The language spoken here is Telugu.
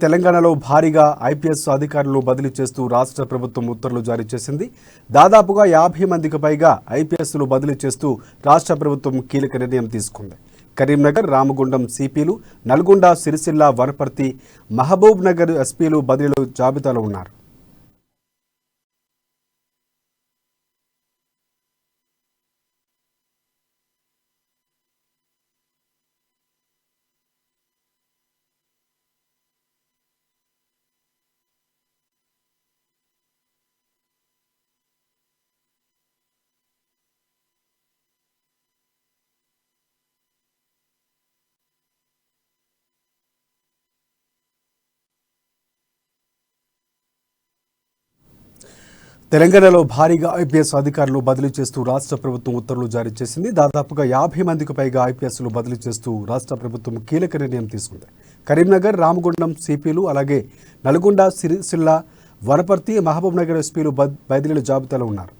తెలంగాణలో భారీగా ఐపీఎస్ అధికారులను బదిలీ చేస్తూ రాష్ట్ర ప్రభుత్వం ఉత్తర్వులు జారీ చేసింది. దాదాపుగా 50 మందికి పైగా ఐపీఎస్లు బదిలీ చేస్తూ రాష్ట్ర ప్రభుత్వం కీలక నిర్ణయం తీసుకుంది. కరీంనగర్, రామగుండం సిపిలు, నల్గొండ, సిరిసిల్ల, వనపర్తి, మహబూబ్ నగర్ ఎస్పీలు బదిలీల జాబితాలో ఉన్నారు. తెలంగాణలో భారీగా ఐపీఎస్ అధికారులు బదిలీ చేస్తూ రాష్ట్ర ప్రభుత్వం ఉత్తర్వులు జారీ చేసింది. దాదాపుగా 50 మందికి పైగా ఐపీఎస్లు బదిలీ చేస్తూ రాష్ట్ర ప్రభుత్వం కీలక నిర్ణయం తీసుకుంది. కరీంనగర్, రామగుండం సిపిలు, అలాగే నల్గొండ, సిరిసిల్ల, వనపర్తి, మహబూబ్ నగర్ ఎస్పీలు బదిలీల జాబితాలో ఉన్నారు.